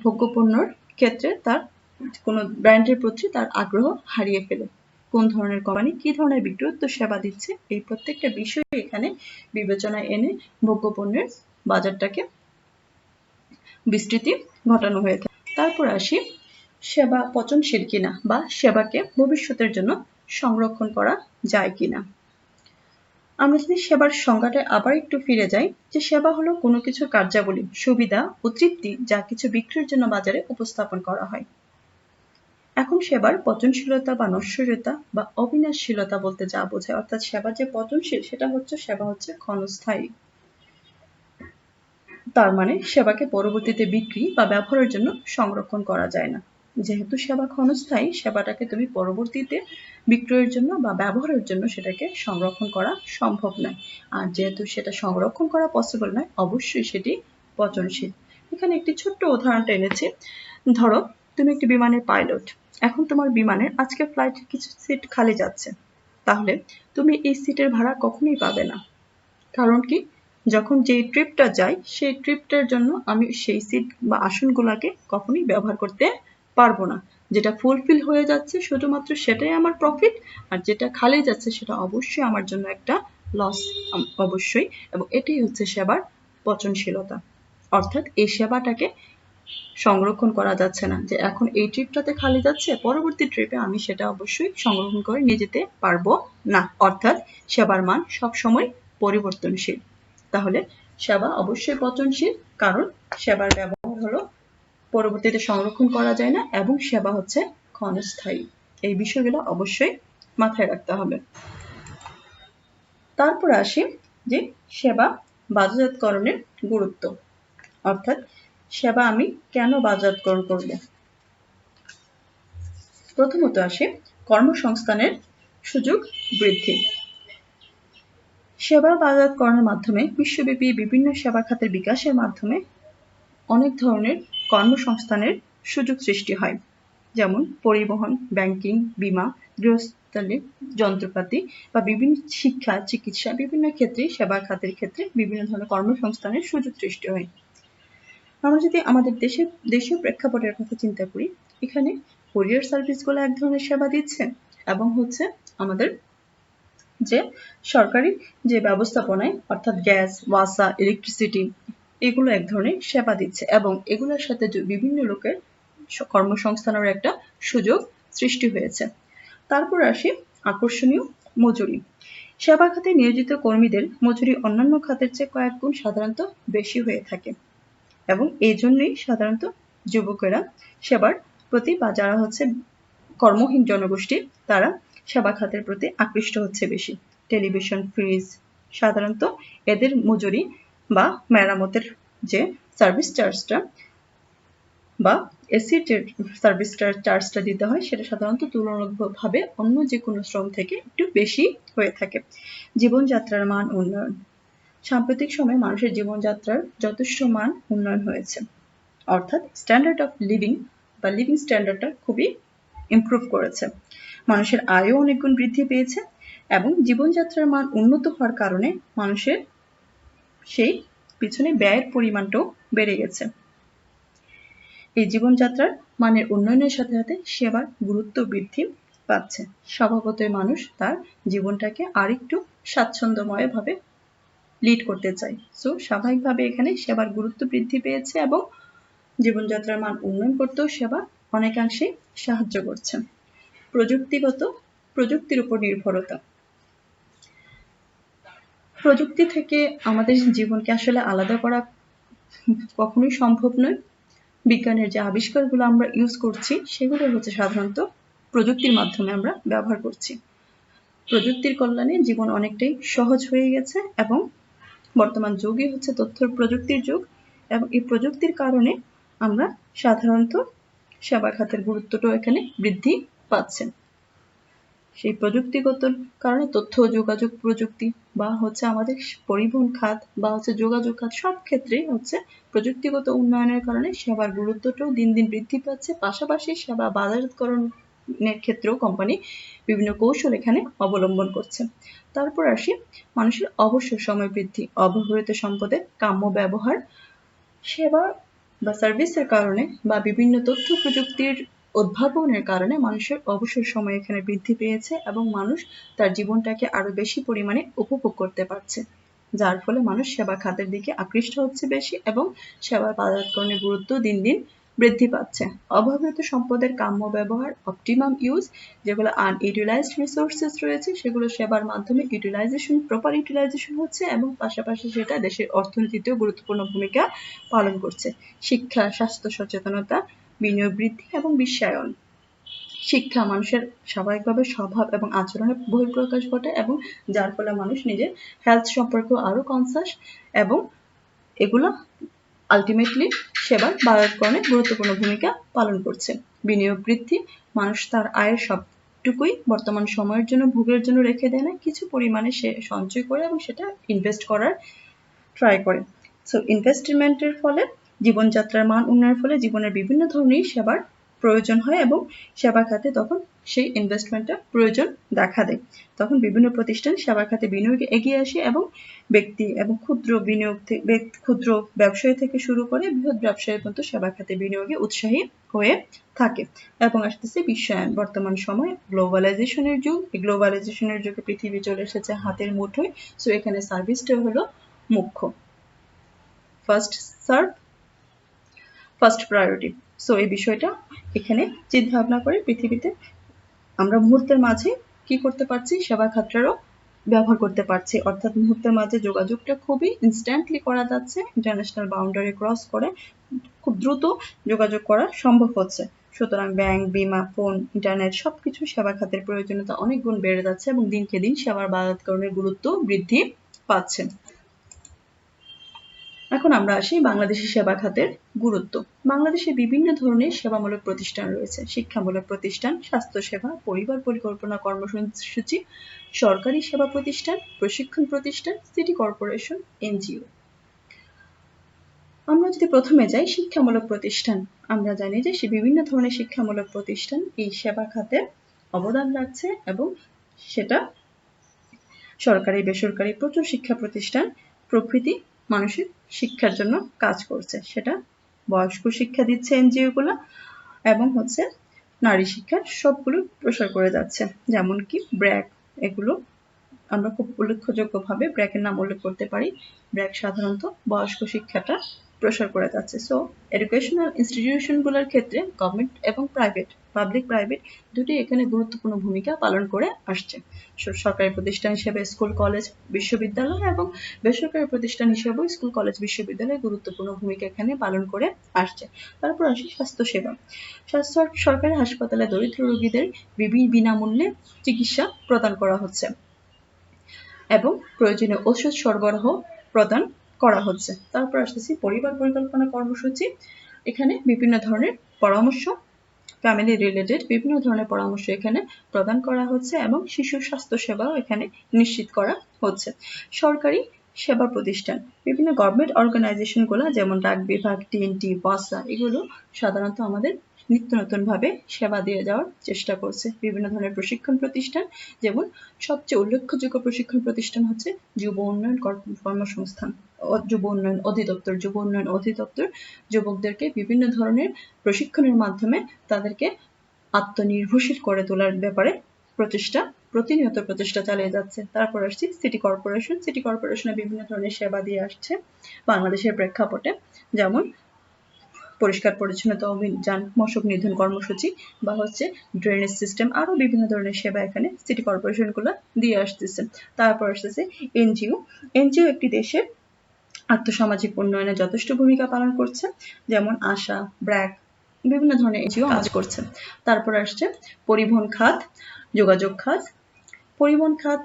ভোগ্যপণ্যর ক্ষেত্রে তার কোনো ব্র্যান্ডের প্রতি তার আগ্রহ হারিয়ে ফেলে। কোন ধরনের কোম্পানি কি ধরনের বিক্রয়োত্তর সেবা দিচ্ছে, এই প্রত্যেকটা বিষয় এখানে বিবেচনায় এনে ভোগ্যপণ্যের বাজারটাকে বিস্তৃতি ঘটানো হয়ে থাকে। তারপর আসি সেবা পচনশীল কিনা বা সেবাকে ভবিষ্যতের জন্য সংরক্ষণ করা যায় কিনা। আমরা যদি সেবার সংজ্ঞাটা আবার একটু ফিরে যাই, যে সেবা হলো কোনো কিছু কার্যাবলী, সুবিধা ও তৃপ্তি যা কিছু বিক্রির জন্য বাজারে উপস্থাপন করা হয়। এখন সেবার পচনশীলতা বা নশ্বরতা বা অবিনাশশীলতা বলতে যা বোঝায়, অর্থাৎ সেবা যে পচনশীল সেটা হচ্ছে সেবা হচ্ছে ক্ষণস্থায়ী। তার মানে সেবাকে পরবর্তীতে বিক্রি বা ব্যবহারের জন্য সংরক্ষণ করা যায় না। যেহেতু সেবা ক্ষণস্থায়ী, সেবাটাকে তুমি পরবর্তীতে বিক্রয়ের জন্য বা ব্যবহারের জন্য সেটাকে সংরক্ষণ করা সম্ভব নয়। আর যেহেতু সেটা সংরক্ষণ করা পসিবল নয়, অবশ্যই সেটি পচনশীল। এখানে একটি ছোট্ট উদাহরণটা এনেছি। ধরো তুমি একটি বিমানের পাইলট, এখন তোমার বিমানের আজকে ফ্লাইটে কিছু সিট খালি যাচ্ছে, তাহলে তুমি এই সিটের ভাড়া কখনোই পাবে না। কারণ কি, যখন যেই ট্রিপটা যায় সেই ট্রিপটার জন্য আমি সেই সিট বা আসনগুলোকে কখনোই ব্যবহার করতে পারবো না। যেটা ফুলফিল হয়ে যাচ্ছে শুধুমাত্র সেটাই আমার প্রফিট, আর যেটা খালি যাচ্ছে সেটা অবশ্যই আমার জন্য একটা লস অবশ্যই। এবং এটাই হচ্ছে সেবার পচনশীলতা। অর্থাৎ এই সেবাটাকে সংরক্ষণ করা যাচ্ছে না, যে এখন এই ট্রিপটাতে খালি যাচ্ছে, পরবর্তী ট্রিপে আমি সেটা অবশ্যই সংরক্ষণ করে নিয়ে যেতে পারবো না। অর্থাৎ সেবার মান সবসময় পরিবর্তনশীল। তাহলে সেবা অবশ্যই পচনশীল, কারণ সেবার ব্যবহার হলো পরবর্তীতে সংরক্ষণ করা যায় না এবং সেবা হচ্ছে ক্ষণস্থায়ী। এই বিষয়গুলো অবশ্যই মাথায় রাখতে হবে। তারপর আসি যে সেবা বাজারজাতকরণের গুরুত্ব, অর্থাৎ সেবা আমি কেন বাজারজাতকরণ করব। প্রথমত আসে কর্মসংস্থানের সুযোগ বৃদ্ধি। সেবা বাজারজাতকরণের মাধ্যমে বিশ্বব্যাপী বিভিন্ন সেবা খাতের বিকাশের মাধ্যমে অনেক ধরনের কর্মসংস্থানের সুযোগ সৃষ্টি হয়, যেমন পরিবহন, ব্যাংকিং, বীমা, গৃহস্থালী যন্ত্রপাতি বা বিভিন্ন শিক্ষা, চিকিৎসা, বিভিন্ন ক্ষেত্রে সেবা খাতের ক্ষেত্রে বিভিন্ন ধরনের কর্মসংস্থানের সুযোগ সৃষ্টি হয়। আমরা যদি আমাদের দেশীয় প্রেক্ষাপটের কথা চিন্তা করি, এখানে কুরিয়ার সার্ভিসগুলো এক ধরনের সেবা দিচ্ছে এবং হচ্ছে আমাদের যে সরকারি যে ব্যবস্থাপনায় অর্থাৎ গ্যাস, ওয়াসা, ইলেকট্রিসিটি এগুলো এক ধরনের সেবা দিচ্ছে এবং এগুলোর সাথে বিভিন্ন লোকের কর্মসংস্থানের একটা সুযোগ সৃষ্টি হয়েছে। তারপর আসি আকর্ষণীয় মজুরি। সেবা খাতে নিয়োজিত কর্মীদের মজুরি অন্যান্য খাতের চেয়ে কয়েক গুণ সাধারণত বেশি হয়ে থাকে এবং এই জন্যই সাধারণত যুবকেরা সেবার প্রতি বা যারা হচ্ছে কর্মহীন জনগোষ্ঠী তারা সেবা খাতের প্রতি আকৃষ্ট হচ্ছে বেশি। টেলিভিশন, ফ্রিজ সাধারণত এদের মজুরি বা মেরামতের যে সার্ভিস চার্জটা বা এসির যে সার্ভিস চার্জটা দিতে হয় সেটা সাধারণত তুলনামূলকভাবে অন্য যে কোনো শ্রম থেকে একটু বেশি হয়ে থাকে। জীবনযাত্রার মান উন্নয়ন। সাম্প্রতিক সময়ে মানুষের জীবনযাত্রার যথেষ্ট মান উন্নয়ন হয়েছে, অর্থাৎ স্ট্যান্ডার্ড অফ লিভিং বা লিভিং স্ট্যান্ডার্ডটা খুবই ইমপ্রুভ করেছে। মানুষের আয়ও অনেক গুণ বৃদ্ধি পেয়েছে এবং জীবনযাত্রার মান উন্নত হওয়ার কারণে মানুষের সেই পিছনে ব্যয়ের পরিমাণটাও বেড়ে গেছে। এই জীবনযাত্রার মানের উন্নয়নের সাথে সাথে সেবার গুরুত্ব বৃদ্ধি পাচ্ছে। স্বভাবতই মানুষ তার জীবনটাকে আরেকটু স্বাচ্ছন্দ্যময় ভাবে লিড করতে চায়। সো স্বাভাবিকভাবে এখানে সেবার গুরুত্ব বৃদ্ধি পেয়েছে এবং জীবনযাত্রার মান উন্নয়ন করতেও সেবা অনেকাংশে সাহায্য করছে। প্রযুক্তির উপর নির্ভরতা। প্রযুক্তি থেকে আমাদের জীবনকে আসলে আলাদা করা কখনোই সম্ভব নয়। বিজ্ঞানের যে আবিষ্কারগুলো আমরা ইউজ করছি সেগুলো হচ্ছে সাধারণত প্রযুক্তির মাধ্যমে আমরা ব্যবহার করছি। প্রযুক্তির কল্যাণে জীবন অনেকটাই সহজ হয়ে গেছে এবং বর্তমান যুগই হচ্ছে তথ্য প্রযুক্তির যুগ এবং এই প্রযুক্তির কারণে আমরা সাধারণত সেবা খাতের গুরুত্বটাও এখানে বৃদ্ধি পাচ্ছে। সেই প্রযুক্তিগত কারণে তথ্য ও যোগাযোগ প্রযুক্তি বা হচ্ছে আমাদের পরিবহন খাত বা হচ্ছে যোগাযোগ খাত সব ক্ষেত্রেই হচ্ছে প্রযুক্তিগত উন্নয়নের কারণে সেবার গুরুত্বটাও দিন দিন বৃদ্ধি পাচ্ছে। পাশাপাশি সেবা বাজারজাতকরণের ক্ষেত্রেও কোম্পানি বিভিন্ন কৌশল এখানে অবলম্বন করছে। তারপর আসি মানুষের অবসর সময় বৃদ্ধি, অব্যবহৃত সম্পদের কাম্য ব্যবহার। সেবা বা সার্ভিসের কারণে বা বিভিন্ন তথ্য প্রযুক্তির উদ্ভাবনের কারণে মানুষের অবসর সময় এখানে বৃদ্ধি পেয়েছে এবং মানুষ তার জীবনটাকে আরো বেশি পরিমাণে উপভোগ করতে পারছে, যার ফলে মানুষ সেবা খাতের দিকে আকৃষ্ট হচ্ছে বেশি এবং সেবা বাজারজাতকরণের গুরুত্ব দিন দিন বৃদ্ধি পাচ্ছে। অব্যবহৃত সম্পদের কাম্য ব্যবহার, অপটিমাম ইউজ, যেগুলো আনইউটিলাইজড রিসোর্সেস রয়েছে সেগুলো সেবার মাধ্যমে প্রপার ইউটিলাইজেশন হচ্ছে এবং পাশাপাশি সেটা দেশের অর্থনীতিতেও গুরুত্বপূর্ণ ভূমিকা পালন করছে। শিক্ষা, স্বাস্থ্য সচেতনতা, বিনিয়োগ বৃদ্ধি এবং বিশ্বায়ন। শিক্ষা মানুষের স্বাভাবিকভাবে স্বভাব এবং আচরণের বহিঃপ্রকাশ ঘটায় এবং যার ফলে মানুষ নিজের হেলথ সম্পর্কে আরো কনসাস এবং এগুলো আলটিমেটলি সেবা বাজারজাতকরণে গুরুত্বপূর্ণ ভূমিকা পালন করছে। বিনিয়োগ বৃদ্ধি, মানুষ তার আয়ের সবটুকুই বর্তমান সময়ের জন্য ভোগের জন্য রেখে দেয় না, কিছু পরিমাণে সে সঞ্চয় করে এবং সেটা ইনভেস্ট করার ট্রাই করে। সো ইনভেস্টমেন্টের ফলে জীবনযাত্রার মান উন্নয়নের ফলে জীবনের বিভিন্ন ধরনের সেবার প্রয়োজন হয় এবং সেবা খাতে তখন সেই ইনভেস্টমেন্টটা প্রয়োজন দেখা দেয়। তখন বিভিন্ন প্রতিষ্ঠান সেবা খাতে বিনিয়োগে এগিয়ে আসে এবং ব্যক্তি এবং ক্ষুদ্র ব্যবসায়ী থেকে শুরু করে বৃহৎ ব্যবসায়ী পর্যন্ত সেবা খাতে বিনিয়োগে উৎসাহী হয়ে থাকে। এবং আসতেছে বিশ্বায়ন। বর্তমান সময় গ্লোবালাইজেশনের যুগ। এই গ্লোবালাইজেশনের যুগে পৃথিবী চলে এসেছে হাতের মুঠোয়। সো এখানে সার্ভিসটা হলো মুখ্য। First serve, first priority. So এই বিষয়টা এখানে চিন্তা ভাবনা করে পৃথিবীতে আমরা মুহূর্তের মাঝে কি করতে পারছি, সেবা খাতটারও ব্যবহার করতে পারছি, অর্থাৎ মুহূর্তের মাঝে যোগাযোগটা খুবই ইনস্ট্যান্টলি করা যাচ্ছে, ইন্টারন্যাশনাল বাউন্ডারি ক্রস করে খুব দ্রুত যোগাযোগ করা সম্ভব হচ্ছে। সুতরাং ব্যাংক, বীমা, ফোন, ইন্টারনেট সবকিছু সেবা খাতের প্রয়োজনীয়তা অনেক গুণ বেড়ে যাচ্ছে এবং দিনকে দিন সেবার বাজারকরণের গুরুত্ব বৃদ্ধি পাচ্ছে। এখন আমরা আসি বাংলাদেশি সেবা খাতের গুরুত্ব। বাংলাদেশে বিভিন্ন ধরনের সেবামূলক প্রতিষ্ঠান রয়েছে। শিক্ষামূলক প্রতিষ্ঠান, স্বাস্থ্যসেবা, পরিবার পরিকল্পনা কর্মসূচি, সরকারি সেবা প্রতিষ্ঠান, প্রশিক্ষণ প্রতিষ্ঠান, সিটি কর্পোরেশন, এনজিও। আমরা যদি প্রথমে যাই শিক্ষামূলক প্রতিষ্ঠান, আমরা জানি যে বিভিন্ন ধরনের শিক্ষামূলক প্রতিষ্ঠান এই সেবা খাতে অবদান রাখছে এবং সেটা সরকারি, বেসরকারি প্রচুর শিক্ষা প্রতিষ্ঠান প্রভৃতি মানুষের শিক্ষার জন্য কাজ করছে। সেটা বয়স্ক শিক্ষা দিচ্ছে এনজিও গুলো এবং নারী শিক্ষার সবগুলো প্রসার করে যাচ্ছে। যেমন কি ব্র্যাক, এগুলো আমরা খুব উল্লেখযোগ্যভাবে ব্র্যাকের নাম উল্লেখ করতে পারি। ব্র্যাক সাধারণত বয়স্ক শিক্ষাটা প্রসার করে যাচ্ছে। সো এডুকেশনাল ইনস্টিটিউশনগুলোর ক্ষেত্রে গভর্নমেন্ট এবং প্রাইভেট, পাবলিক প্রাইভেট দুটি এখানে গুরুত্বপূর্ণ ভূমিকা পালন করে আসছে। সরকারি প্রতিষ্ঠান হিসেবে স্কুল, কলেজ, বিশ্ববিদ্যালয় এবং বেসরকারি প্রতিষ্ঠান হিসেবেও স্কুল, কলেজ, বিশ্ববিদ্যালয় গুরুত্বপূর্ণ ভূমিকা এখানে পালন করে আসছে। তারপর আসি স্বাস্থ্যসেবা। সরকারি হাসপাতালে দরিদ্র রোগীদের বিনামূল্যে চিকিৎসা প্রদান করা হচ্ছে এবং প্রয়োজনীয় ওষুধ সরবরাহ প্রদান করা হচ্ছে। তারপর আসতেছি পরিবার পরিকল্পনা কর্মসূচি। এখানে বিভিন্ন ধরনের পরামর্শ, ফ্যামিলি রিলেটেড বিভিন্ন ধরনের পরামর্শ এখানে প্রদান করা হচ্ছে এবং শিশু স্বাস্থ্য সেবাও এখানে নিশ্চিত করা হচ্ছে। সরকারি সেবা প্রতিষ্ঠান, বিভিন্ন গভর্নমেন্ট অর্গানাইজেশনগুলো যেমন ডাক বিভাগ, টিএনটি, ওয়াসা, এগুলো সাধারণত আমাদের নিত্য নতুন ভাবে সেবা দিয়ে যাওয়ার চেষ্টা করছে। বিভিন্ন ধরনের প্রশিক্ষণ প্রতিষ্ঠান, যেমন সবচেয়ে উল্লেখযোগ্য প্রশিক্ষণ প্রতিষ্ঠান হচ্ছে যুব উন্নয়ন কর্মসংস্থান, যুব উন্নয়ন অধিদপ্তর যুবকদেরকে বিভিন্ন ধরনের প্রশিক্ষণের মাধ্যমে তাদেরকে আত্মনির্ভরশীল করে তোলার ব্যাপারে প্রতিনিয়ত প্রচেষ্টা চালিয়ে যাচ্ছে। তারপর আসছি সিটি কর্পোরেশন। সিটি কর্পোরেশনে বিভিন্ন ধরনের সেবা দিয়ে আসছে বাংলাদেশের প্রেক্ষাপটে, যেমন পরিষ্কার পরিচ্ছন্নতা অভিযান, মশক নিধন কর্মসূচি বা ড্রেনেজ সিস্টেম, আরো বিভিন্ন ধরনের সেবা এখানে সিটি কর্পোরেশন গুলো দিয়ে আসতেছে। তারপর আসতেছে এনজিও। এনজিও একটি দেশের আর্থসামাজিক উন্নয়নে যথেষ্ট ভূমিকা পালন করছে, যেমন আশা, ব্র্যাক, বিভিন্ন ধরনের এনজিও কাজ করছে। তারপর আসছে পরিবহন খাত, যোগাযোগ খাত। পরিবহন খাত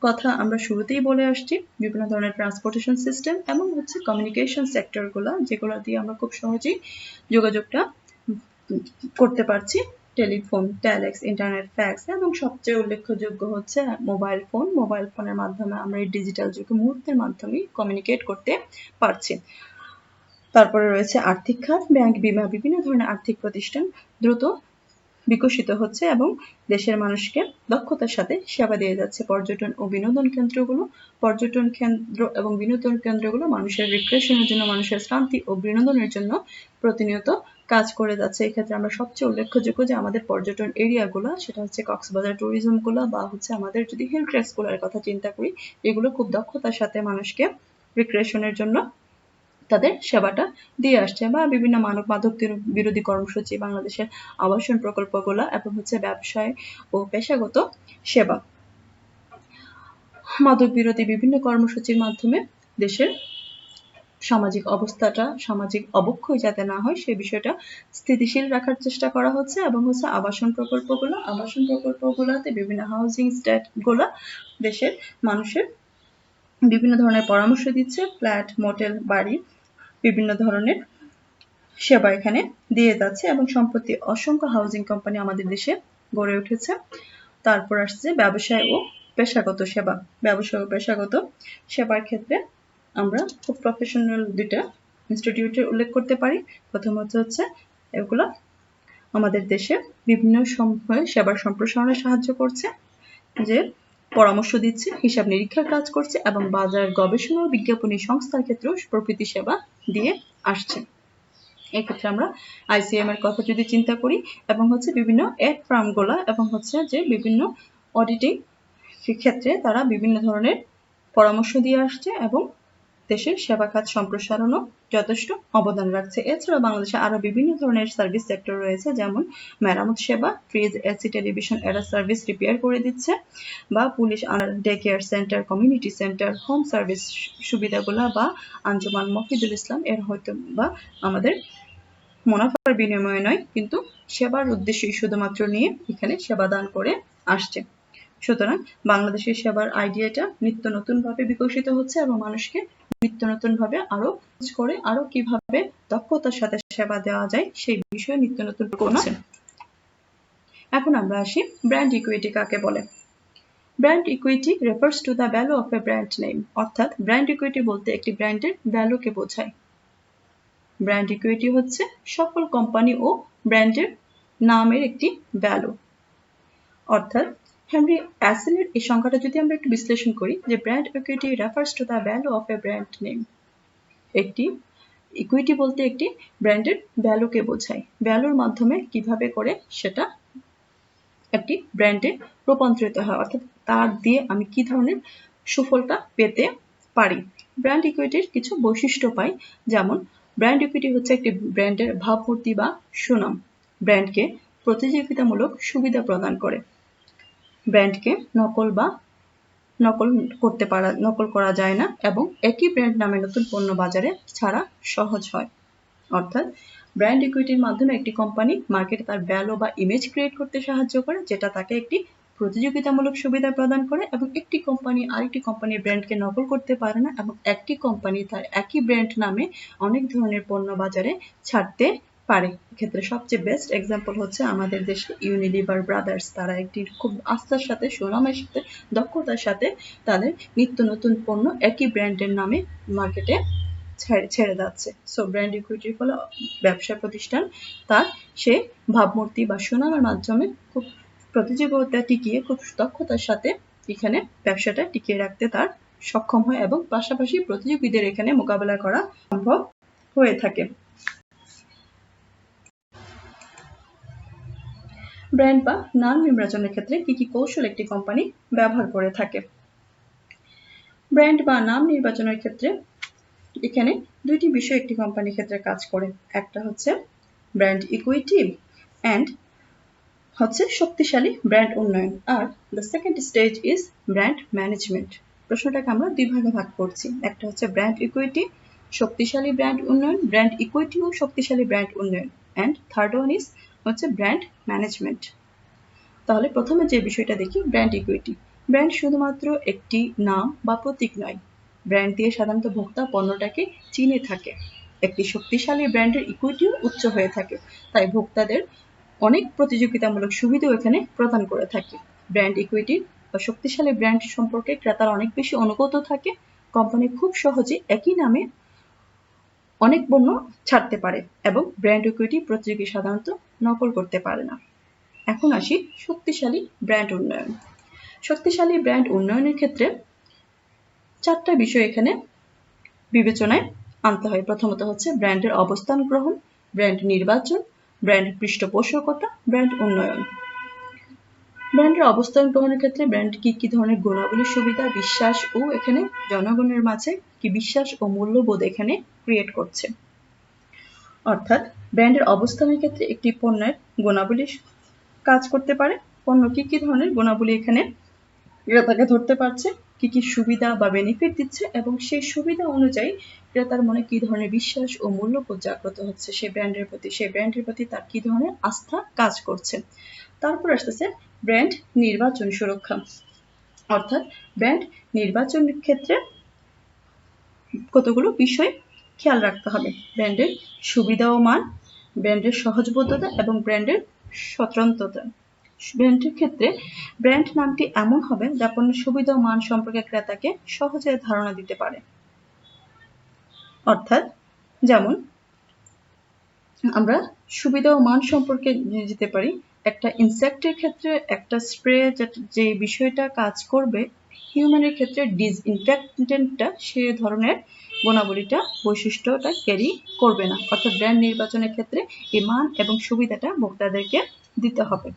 কথা আমরা শুরুতেই বলে আসছি, বিভিন্ন ধরনের ট্রান্সপোর্টেশন সিস্টেম এবং কমিউনিকেশন সেক্টর গুলা, যেগুলো দিয়ে আমরা খুব সহজেই যোগাযোগটা করতে পারছি, টেলিফোন, টেলেক্স, ইন্টারনেট, ফ্যাক্স এবং সবচেয়ে উল্লেখযোগ্য হচ্ছে মোবাইল ফোন। মোবাইল ফোনের মাধ্যমে আমরা এই ডিজিটাল যুগে মুহূর্তের মাধ্যমে কমিউনিকেট করতে পারছি। তারপরে রয়েছে আর্থিক খাত, ব্যাংক, বীমা, বিভিন্ন ধরনের আর্থিক প্রতিষ্ঠান দ্রুত বিকশিত হচ্ছে এবং দেশের মানুষকে দক্ষতার সাথে সেবা দিয়ে যাচ্ছে। পর্যটন ও বিনোদন কেন্দ্রগুলো, পর্যটন কেন্দ্র এবং বিনোদন কেন্দ্রগুলো মানুষের রিক্রিয়েশনের জন্য, মানুষের শান্তি ও বিনোদনের জন্য প্রতিনিয়ত কাজ করে যাচ্ছে। এক্ষেত্রে আমরা সবচেয়ে উল্লেখযোগ্য যে আমাদের পর্যটন এরিয়াগুলো, সেটা হচ্ছে কক্সবাজার ট্যুরিজম গুলো বা আমাদের যদি হিল ট্রেকস গুলোর কথা চিন্তা করি, এগুলো খুব দক্ষতার সাথে মানুষকে রিক্রিয়েশনের জন্য তাদের সেবাটা দিয়ে আসছে। বা বিভিন্ন মাদক বিরোধী কর্মসূচি, বাংলাদেশের আবাসন প্রকল্পগুলো এবং ব্যবসায় ও পেশাগত সেবা। মাদক বিরোধী বিভিন্ন কর্মসূচির মাধ্যমে দেশের সামাজিক অবস্থাটা, সামাজিক অবক্ষয় যাতে না হয় সে বিষয়টা স্থিতিশীল রাখার চেষ্টা করা হচ্ছে এবং আবাসন প্রকল্পগুলোতে বিভিন্ন হাউজিং স্টেট গুলা দেশের মানুষের বিভিন্ন ধরনের পরামর্শ দিচ্ছে, ফ্ল্যাট, মোটেল, বাড়ি, বিভিন্ন ধরনের সেবা এখানে দিয়ে যাচ্ছে এবং সম্প্রতি অসংখ্য হাউজিং কোম্পানি আমাদের দেশে গড়ে উঠেছে। তারপর আসছে ব্যবসায় ও পেশাগত সেবা। ব্যবসায় ও পেশাগত সেবার ক্ষেত্রে আমরা খুব প্রফেশনাল দুইটা ইনস্টিটিউটের উল্লেখ করতে পারি। প্রথমত হচ্ছে এগুলো আমাদের দেশে বিভিন্ন সময়ে সেবার সম্প্রসারণে সাহায্য করছে, যে পরামর্শ দিচ্ছে, হিসাব নিরীক্ষার কাজ করছে এবং বাজার গবেষণা ও বিজ্ঞাপনী সংস্থার ক্ষেত্রেও প্রভৃতি সেবা দিয়ে আসছে। এক্ষেত্রে আমরা আইসিএম এর কথা যদি চিন্তা করি এবং বিভিন্ন এড ফার্ম গুলা এবং যে বিভিন্ন অডিটিং ক্ষেত্রে তারা বিভিন্ন ধরনের পরামর্শ দিয়ে আসছে এবং দেশের সেবা খাত সম্প্রসারণও যথেষ্ট অবদান রাখছে। এছাড়া বাংলাদেশে আরো বিভিন্ন ধরনের সার্ভিস সেক্টর রয়েছে, যেমন মেরামত সেবা, ফ্রিজ, এসি, টেলিভিশন এরা সার্ভিস রিপেয়ার করে দিচ্ছে, বা police, day care centre, community centre, home service সুবিধাগুলা, বা আঞ্জুমান মফিদুল ইসলাম এর হয়তো বা আমাদের মুনাফার বিনিময়ে নয়, কিন্তু সেবার উদ্দেশ্যই শুধুমাত্র নিয়ে এখানে সেবা দান করে আসছে। সুতরাং বাংলাদেশের সেবার আইডিয়াটা নিত্য নতুন ভাবে বিকশিত হচ্ছে এবং মানুষকে নিত্য নতুন ভাবে আরো কিভাবে দক্ষতার সাথে সেবা দেওয়া যায় সেই বিষয়ে নিত্য নতুন করছে। এখন আমরা আসি ব্র্যান্ড ইকুইটি কাকে বলে। Brand equity refers to the value of A brand name, অর্থাৎ ব্র্যান্ড ইকুইটি বলতে একটি ব্র্যান্ডের ভ্যালুকে বোঝায়। ব্র্যান্ড ইকুইটি হচ্ছে সকল কোম্পানি ও ব্র্যান্ডের নামের একটি ভ্যালু। অর্থাৎ হেনরি অ্যাসেলের এই সংখ্যাটা যদি আমরা একটু বিশ্লেষণ করি, যে brand equity refers to the value of A brand name, একটি ইকুইটি বলতে একটি ব্র্যান্ডের ভ্যালুকে বোঝায়। ভ্যালুর মাধ্যমে কিভাবে করে সেটা একটি ব্র্যান্ডে রূপান্তরিত হয়, অর্থাৎ তার দিয়ে আমি কি ধরনের সুফলটা পেতে পারি। ব্র্যান্ড ইকুইটির কিছু বৈশিষ্ট্য পাই, যেমন ব্র্যান্ড ইকুইটি হচ্ছে একটি ব্র্যান্ডের ভাবমূর্তি বা সুনাম। ব্র্যান্ডকে প্রতিযোগিতামূলক সুবিধা প্রদান করে। ব্র্যান্ডকে নকল করা যায় না এবং একই ব্র্যান্ড নামে নতুন পণ্য বাজারে ছাড়া সহজ হয়। অর্থাৎ ব্র্যান্ড ইকুইটির মাধ্যমে একটি কোম্পানি মার্কেটে তার ভ্যালু বা ইমেজ ক্রিয়েট করতে সাহায্য করে, যেটা তাকে একটি প্রতিযোগিতামূলক সুবিধা প্রদান করে এবং একটি কোম্পানি আরেকটি কোম্পানির ব্র্যান্ডকে নকল করতে পারে না এবং একটি কোম্পানি তার একই ব্র্যান্ড নামে অনেক ধরনের পণ্য বাজারে ছাড়তে পারে। এক্ষেত্রে সবচেয়ে বেস্ট এক্সাম্পল হচ্ছে আমাদের দেশে ইউনিলিভার ব্রাদার্স। তারা একটি খুব আস্থার সাথে, সুনামের সাথে, দক্ষতার সাথে তাদের নিত্য নতুন পণ্য একই ব্র্যান্ডের নামে মার্কেটে ছেড়ে যাচ্ছে। সো ব্র্যান্ড ইকুইটির ফলে ব্যবসা প্রতিষ্ঠান তার সে ভাবমূর্তি বা সুনামের মাধ্যমে খুব প্রতিযোগিতা টিকিয়ে খুব দক্ষতার সাথে এখানে ব্যবসাটা টিকিয়ে রাখতে তার সক্ষম হয় এবং পাশাপাশি প্রতিযোগীদের এখানে মোকাবেলা করা সম্ভব হয়ে থাকে। ব্র্যান্ড বা নাম নির্বাচনের ক্ষেত্রে কি কি কৌশল একটি কোম্পানি ব্যবহার করে থাকে? ব্র্যান্ড বা নাম নির্বাচনের ক্ষেত্রে এখানে দুইটি বিষয় একটি কোম্পানির ক্ষেত্রে কাজ করে। একটা হচ্ছে ব্র্যান্ড ইকুইটি এন্ড হচ্ছে শক্তিশালী ব্র্যান্ড উন্নয়ন, আর the second stage is brand management. প্রশ্নটাকে আমরা দুই ভাগে ভাগ করছি। একটা হচ্ছে ব্র্যান্ড ইকুইটি, শক্তিশালী ব্র্যান্ড উন্নয়ন, ব্র্যান্ড ইকুইটি ও শক্তিশালী ব্র্যান্ড উন্নয়ন, এন্ড থার্ড ওয়ান ইজ হচ্ছে ব্র্যান্ড ম্যানেজমেন্ট। তাহলে প্রথমে যে বিষয়টা দেখি, ব্র্যান্ড ইকুইটি। ব্র্যান্ড শুধুমাত্র একটি নাম বা প্রতীক নয়। ব্র্যান্ড দিয়ে সাধারণত ভোক্তা পণ্যটাকে চিনে থাকে। একটি শক্তিশালী ব্র্যান্ডের ইকুইটিও উচ্চ হয়ে থাকে, তাই ভোক্তাদের অনেক প্রতিযোগিতামূলক সুবিধাও এখানে প্রদান করে থাকে। ব্র্যান্ড ইকুইটি বা শক্তিশালী ব্র্যান্ড সম্পর্কে ক্রেতারা অনেক বেশি অনুগত থাকে। কোম্পানি খুব সহজে একই নামে অনেক পণ্য ছাড়তে পারে এবং ব্র্যান্ড ইকুইটি প্রতিযোগী সাধারণত নকল করতে পারে না। এখন আসি শক্তিশালী ব্র্যান্ড উন্নয়ন। শক্তিশালী ব্র্যান্ড উন্নয়নের ক্ষেত্রে চারটা বিষয় এখানে বিবেচনায় আনতে হয়। প্রথমত হচ্ছে ব্র্যান্ডের অবস্থান গ্রহণ, ব্র্যান্ড নির্বাচন, ব্র্যান্ড পৃষ্ঠপোষকতা, ব্র্যান্ড উন্নয়ন। ব্র্যান্ডের অবস্থান গ্রহণের ক্ষেত্রে ব্র্যান্ড কি কি ধরনের গুণাবলী, সুবিধা, বিশ্বাস ও এখানে জনগণের মাঝে কি বিশ্বাস ও মূল্যবোধ এখানে ক্রিয়েট করছে। অর্থাৎ ব্র্যান্ডের অবস্থানের ক্ষেত্রে একটি পণ্যের গুণাবলী কাজ করতে পারে। পণ্য কি কি ধরনের গুণাবলী এখানে ক্রেতাকে ধরতে পারছে, কি কি সুবিধা বা বেনিফিট দিচ্ছে এবং সেই সুবিধা অনুযায়ী ক্রেতার মনে কি ধরনের বিশ্বাস ও মূল্যবোধ জাগ্রত হচ্ছে সেই ব্র্যান্ডের প্রতি তার কি ধরনের আস্থা কাজ করছে। তারপর আসতেছে ব্র্যান্ড নির্বাচন সুরক্ষা। অর্থাৎ ব্র্যান্ড নির্বাচনের ক্ষেত্রে কতগুলো বিষয় খেয়াল রাখতে হবে। ব্র্যান্ডের সুবিধা ও মান, ব্র্যান্ডের সহজবোধ্যতা এবং ব্র্যান্ডের স্বতন্ত্রতা। ব্র্যান্ডের ক্ষেত্রে ব্র্যান্ড নামটি এমন হবে যা পণ্যের সুবিধা ও মান সম্পর্কে ক্রেতাকে সহজে ধারণা দিতে পারে। অর্থাৎ যেমন আমরা সুবিধা ও মান সম্পর্কে যেতে পারি, একটা ইনসেক্টের ক্ষেত্রে একটা স্প্রে যে বিষয়টা কাজ করবে, হিউম্যানের ক্ষেত্রে ডিসইনফেক্টেন্টটা সে ধরনের গুণাবলীটা বৈশিষ্ট্যটা ক্যারি করবে না। অর্থাৎ ব্র্যান্ড নির্বাচনের ক্ষেত্রে এই মান এবং সুবিধাটা ভোক্তাদেরকে দিতে হবে।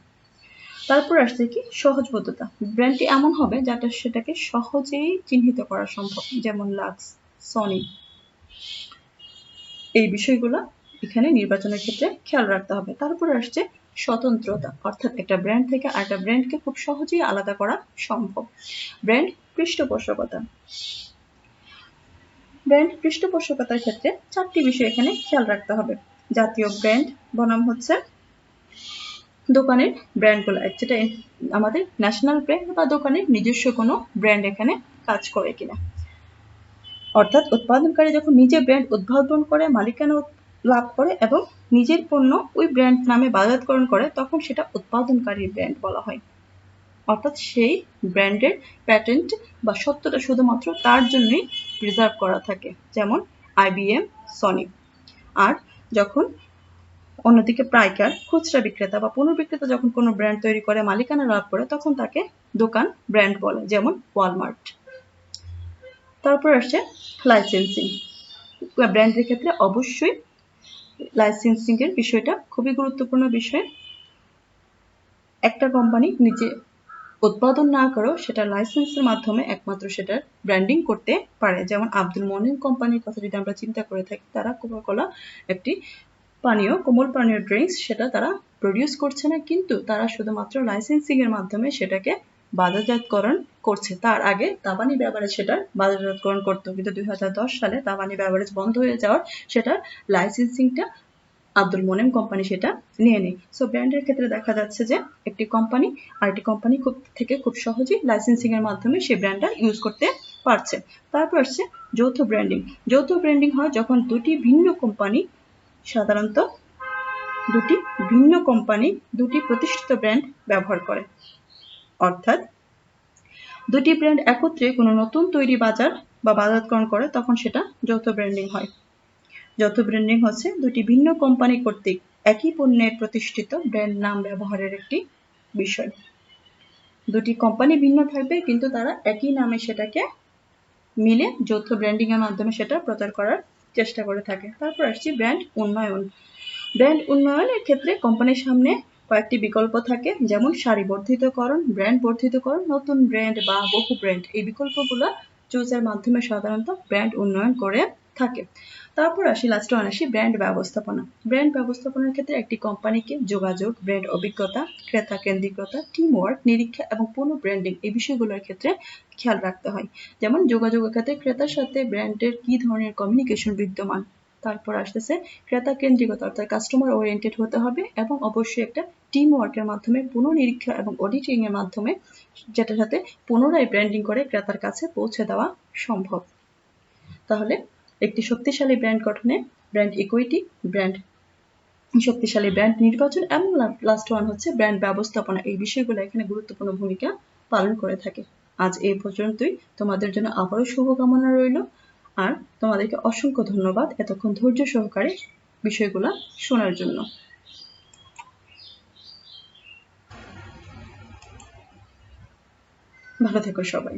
তারপর আসছে কি সহজবোধ্যতা। ব্র্যান্ডটি এমন হবে যাতে সেটাকে সহজেই চিহ্নিত করা সম্ভব, যেমন লাক্স, সনি। এই বিষয়গুলো এখানে নির্বাচনের ক্ষেত্রে খেয়াল রাখতে হবে। তারপর আসছে স্বতন্ত্রতা, অর্থাৎ একটা ব্র্যান্ড থেকে আরেকটা ব্র্যান্ডকে খুব সহজেই আলাদা করা সম্ভব। ব্র্যান্ড পৃষ্ঠপোষকতা। ব্র্যান্ড পৃষ্ঠপোষকতার ক্ষেত্রে চারটি বিষয় এখানে খেয়াল রাখতে হবে। জাতীয় ব্র্যান্ড বনাম হচ্ছে দোকানের ব্র্যান্ডগুলো, যেটা আমাদের ন্যাশনাল ব্র্যান্ড বা দোকানের নিজস্ব কোনো ব্র্যান্ড এখানে কাজ করে কিনা। অর্থাৎ উৎপাদনকারী যখন নিজে ব্র্যান্ড উদ্ভাবন করে, মালিকানা লাভ করে এবং নিজের পণ্য ওই ব্র্যান্ড নামে বাজারজাতকরণ করে, তখন সেটা উৎপাদনকারীর ব্র্যান্ড বলা হয়। অর্থাৎ সেই ব্র্যান্ডের প্যাটেন্ট বা সত্যটা শুধুমাত্র তার জন্যই রিজার্ভ করা থাকে, যেমন IBM, সনি। আর যখন অন্যদিকে পাইকার, খুচরা বিক্রেতা বা পুনর্বিক্রেতা যখন কোনো ব্র্যান্ড তৈরি করে, মালিকানা লাভ করে, তখন তাকে দোকান ব্র্যান্ড বলে, যেমন ওয়ালমার্ট। তারপর আসছে লাইসেন্সিং। ব্র্যান্ডের ক্ষেত্রে অবশ্যই লাইসেন্সিং এর বিষয়টা খুবই গুরুত্বপূর্ণ বিষয়। একটা কোম্পানি নিজে উৎপাদন না করেও সেটা লাইসেন্সের মাধ্যমে একমাত্র সেটার ব্র্যান্ডিং করতে পারে। যেমন আব্দুল মনিম কোম্পানির কথা যদি আমরা চিন্তা করে থাকি, তারা কোকা-কোলা একটি পানীয়, কোমল পানীয় ড্রিঙ্কস, সেটা তারা প্রডিউস করছে না, কিন্তু তারা শুধুমাত্র লাইসেন্সিং এর মাধ্যমে সেটাকে বাজারজাতকরণ করছে। তার আগে তাবানি বেভারেজ সেটা বাজারজাতকরণ করতো, কিন্তু 2010 সালে তাবানি বেভারেজ বন্ধ হয়ে যাওয়ার সেটার লাইসেন্সিংটা আব্দুল মোনেম কোম্পানি সেটা নিয়ে নেয়। সো ব্র্যান্ডের ক্ষেত্রে দেখা যাচ্ছে যে একটি কোম্পানি আরেকটি কোম্পানি খুব সহজেই লাইসেন্সিং এর মাধ্যমে সেই ব্র্যান্ডটা ইউজ করতে পারছে। তারপর আসছে যৌথ ব্র্যান্ডিং। যৌথ ব্র্যান্ডিং হয় যখন দুটি ভিন্ন কোম্পানি, সাধারণত দুটি ভিন্ন কোম্পানি দুটি প্রতিষ্ঠিত ব্র্যান্ড ব্যবহার করে। অর্থাৎ দুটি ব্র্যান্ড একত্রে কোনো নতুন তৈরি বাজার বা বাজারজাতকরণ করে, তখন সেটা যৌথ ব্র্যান্ডিং হয়। যৌথ ব্র্যান্ডিং হচ্ছে দুটি ভিন্ন কোম্পানি কর্তৃক একই পণ্যের প্রতিষ্ঠিত ব্র্যান্ড নাম ব্যবহারের একটি বিষয়। দুটি কোম্পানি ভিন্ন থাকবে, কিন্তু তারা একই নামে সেটাকে মিলে যৌথ ব্র্যান্ডিং এর মাধ্যমে সেটা প্রচার করার চেষ্টা করে থাকে। তারপর আসছি ব্র্যান্ড উন্নয়ন। ব্র্যান্ড উন্নয়নের ক্ষেত্রে কোম্পানির সামনে কয়েকটি বিকল্প থাকে, যেমন সারি বর্ধিতকরণ, ব্র্যান্ড বর্ধিতকরণ, নতুন ব্র্যান্ড বা বহু ব্র্যান্ড। এই বিকল্পগুলো চুজের মাধ্যমে সাধারণত ব্র্যান্ড উন্নয়ন করে থাকে। তারপর লাস্টে আসি ব্র্যান্ড ব্যবস্থাপনা। ব্র্যান্ড ব্যবস্থাপনার ক্ষেত্রে একটি কোম্পানিকে যোগাযোগ, ব্র্যান্ড অভিজ্ঞতা, ক্রেতা কেন্দ্রিকতা, টিম ওয়ার্ক, নিরীক্ষা এবং পুনঃ ব্র্যান্ডিং এই বিষয়গুলোর ক্ষেত্রে খেয়াল রাখতে হয়। যেমন যোগাযোগের ক্ষেত্রে ক্রেতার সাথে ব্র্যান্ডের কি ধরনের কমিউনিকেশন বিদ্যমান। তারপর আসতেছে ক্রেতা কেন্দ্রিকতা, অর্থাৎ কাস্টমার ওরিয়েন্টেড হতে হবে, এবং অবশ্যই একটা টিম ওয়ার্কের মাধ্যমে পুনঃনিরীক্ষা এবং অডিটিং এর মাধ্যমে যেটার সাথে পুনরায় ব্র্যান্ডিং করে ক্রেতার কাছে পৌঁছে দেওয়া সম্ভব। তাহলে একটি শক্তিশালী ব্র্যান্ড গঠনে ব্র্যান্ড ইকুইটি, শক্তিশালী ব্র্যান্ড নির্বাচন এবং লাস্ট ওয়ান হচ্ছে ব্র্যান্ড ব্যবস্থাপনা, এই বিষয়গুলো এখানে গুরুত্বপূর্ণ ভূমিকা পালন করে থাকে। আজ এই পর্যন্তই। তোমাদের জন্য আবারও শুভকামনা রইল, আর তোমাদেরকে অসংখ্য ধন্যবাদ এতক্ষণ ধৈর্য সহকারে বিষয়গুলো শোনার জন্য। ভালো থেকো সবাই।